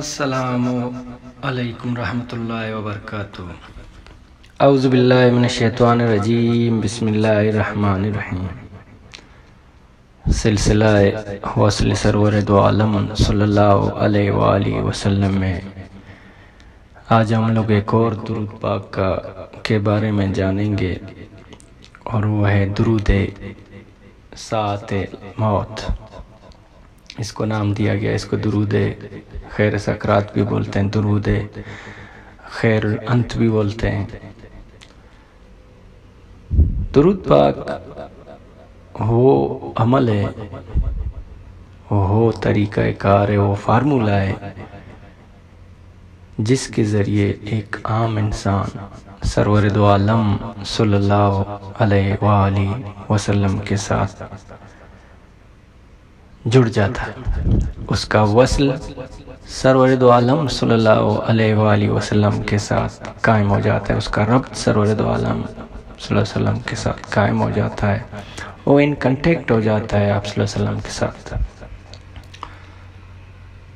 السلام علیکم رحمۃ اللہ وبرکاتہ۔ اعوذ باللہ من الشیطان الرجیم، بسم اللہ الرحمن الرحیم۔ سلسلہ وصل سرور دو عالم صلی اللہ علیہ وآلہ وسلم میں آج ہم لوگ ایک اور درود پاک کے بارے میں جانیں گے، اور وہ ہے درود ساعت موت۔ اس کو نام دیا گیا، اس کو درود خیر سکرات بھی بولتے ہیں، درود خیر انت بھی بولتے ہیں۔ درود پاک وہ عمل ہے، وہ طریقہ کار ہے، وہ فارمولہ ہے جس کے ذریعے ایک عام انسان سرور دو عالم صلی اللہ علیہ وآلہ وسلم کے ساتھ جڑ جاتا ہے۔ اس کا وصل سرور دو عالم صلی اللہ علیہ وآلہ وسلم کے ساتھ قائم ہو جاتا ہے، اس کا ربط سرور دو عالم صلی اللہ علیہ وسلم کے ساتھ قائم ہو جاتا ہے، وہ ان کنٹیکٹ ہو جاتا ہے آپ صلی اللہ علیہ وسلم کے ساتھ۔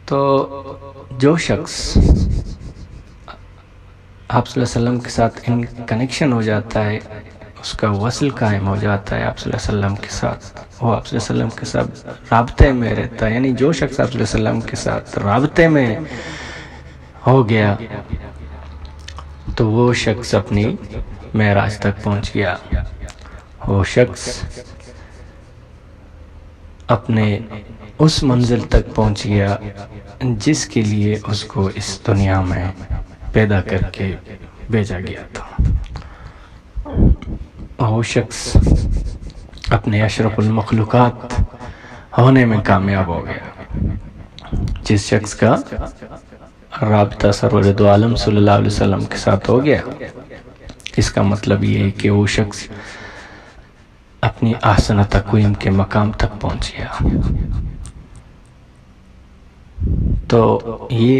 تو جو شخص آپ صلی اللہ علیہ وسلم کے ساتھ ان کنیکشن ہو جاتا ہے، اس کا وصل قائم ہو جاتا ہے آپ صلی اللہ علیہ وسلم کے ساتھ، وہ آپ صلی اللہ علیہ وسلم کے ساتھ رابطے میں رہتا ہے۔ یعنی جو شخص آپ صلی اللہ علیہ وسلم کے ساتھ رابطے میں ہو گیا تو وہ شخص اپنی معراج تک پہنچ گیا، وہ شخص اپنے اس منزل تک پہنچ گیا جس کے لیے اس کو اس دنیا میں پیدا کر کے بھیجا گیا تھا۔ وہ شخص اپنے اشرف المخلوقات ہونے میں کامیاب ہو گیا۔ جس شخص کا رابطہ سرور دو عالم صلی اللہ علیہ وسلم کے ساتھ ہو گیا، اس کا مطلب یہ ہے کہ وہ شخص اپنی احسن تقویم کے مقام تک پہنچ گیا۔ تو یہ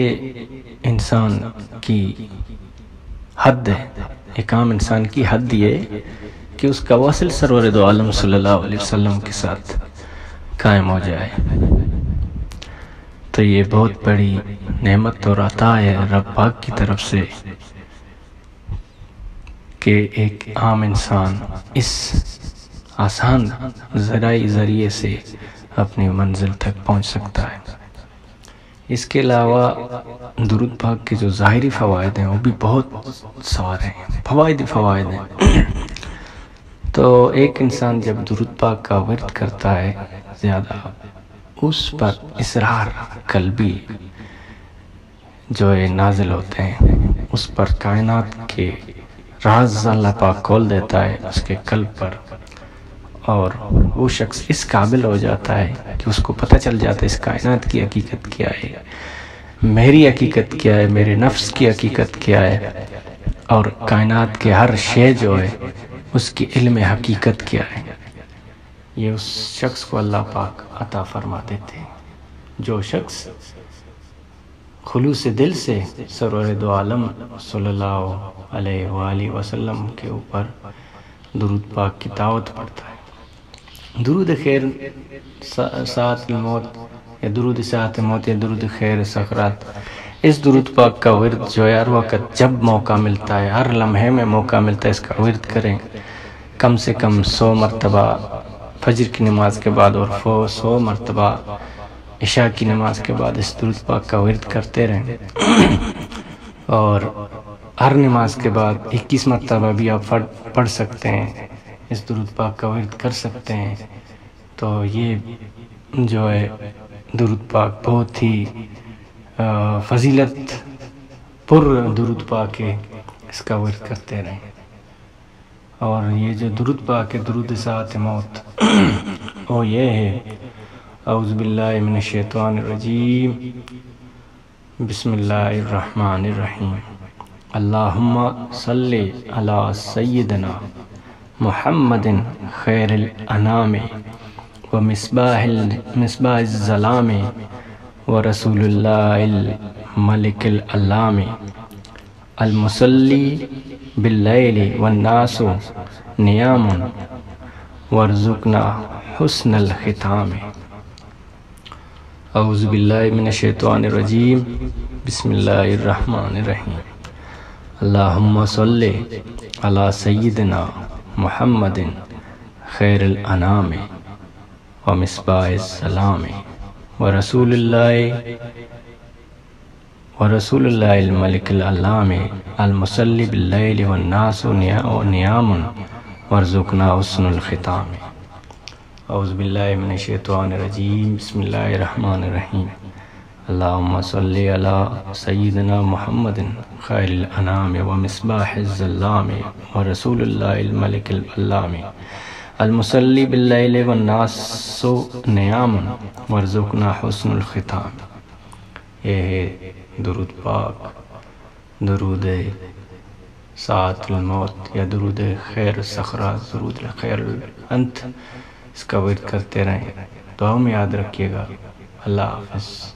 انسان کی حد ہے، ایک عام انسان کی حد یہ ہے کہ اس کا وصل سرور دو عالم صلی اللہ علیہ وسلم کے ساتھ قائم ہو جائے۔ تو یہ بہت بڑی نعمت اور عطا ہے رب پاک کی طرف سے کہ ایک عام انسان اس آسان ذریعے سے اپنی منزل تک پہنچ سکتا ہے۔ اس کے علاوہ درود پاک کے جو ظاہری فوائد ہیں وہ بھی بہت سارے ہیں، فوائد ہیں۔ تو ایک انسان جب درود پاک کا ورد کرتا ہے زیادہ، اس پر اسرار قلبی جو نازل ہوتے ہیں، اس پر کائنات کے راز اللہ پاک کھول دیتا ہے اس کے قلب پر، اور وہ شخص اس قابل ہو جاتا ہے کہ اس کو پتہ چل جاتا ہے اس کائنات کی حقیقت کیا ہے، میری حقیقت کیا ہے، میرے نفس کی حقیقت کیا ہے، اور کائنات کے ہر شے جو ہے اس کی علم حقیقت کیا ہے۔ یہ اس شخص کو اللہ پاک عطا فرما دیتے ہیں۔ جو شخص خلوص دل سے سرور دو عالم صلی اللہ علیہ وآلہ وسلم کے اوپر درود پاک کی دعوت پڑھتا ہے، درود خیر ساعت الموت یا درود ساعت موت یا درود خیر سکرات، اس درود پاک کا ورد جو ہے ہر وقت جب موقع ملتا ہے، ہر لمحے میں موقع ملتا ہے، اس کا ورد کریں۔ کم سے کم 100 مرتبہ فجر کی نماز کے بعد اور 100 مرتبہ عشاء کی نماز کے بعد اس درود پاک کا ورد کرتے رہیں، اور ہر نماز کے بعد 21 مرتبہ بھی آپ پڑھ سکتے ہیں، اس درود پاک کا ورد کر سکتے ہیں۔ تو یہ جو ہے درود پاک بہت ہی فضیلت پر درود پاک ہے، اس کا ورد کرتے رہیں۔ اور یہ جو درود پاک ہے، درود ساعت موت، وہ یہ ہے: اعوذ باللہ من الشیطان الرجیم، بسم اللہ الرحمن الرحیم، اللہم صلی علی سیدنا محمد خیر الانام ومصباح الظلام ورسول اللہ الملک العلام، المصلی باللیل والناس نیام وارزقنا حسن الختام۔ اعوذ باللہ من الشیطان الرجیم، بسم اللہ الرحمن الرحیم۔ اللہم صلی علی سیدنا محمد خیر الانام و مصباح السلام ورسول اللہ الملک العلام المصلی باللیل والناس نیام وارزقنا حسن الختام۔ اعوذ باللہ من الشیطان الرجیم، بسم اللہ الرحمن الرحیم۔ اللہم صلی علی سیدنا محمد خیر الانام و مصباح الظلام ورسول اللہ الملک العلام المصلی باللیل والناس نیام وارزقنا حسن الختام۔ یہ ہے درود پاک، درود ساعت الموت یا درود خیر السخرات، درود خیر الانت۔ اس کا ورد کرتے رہیں، دعاؤں میں یاد رکھیے گا۔ اللہ حافظ۔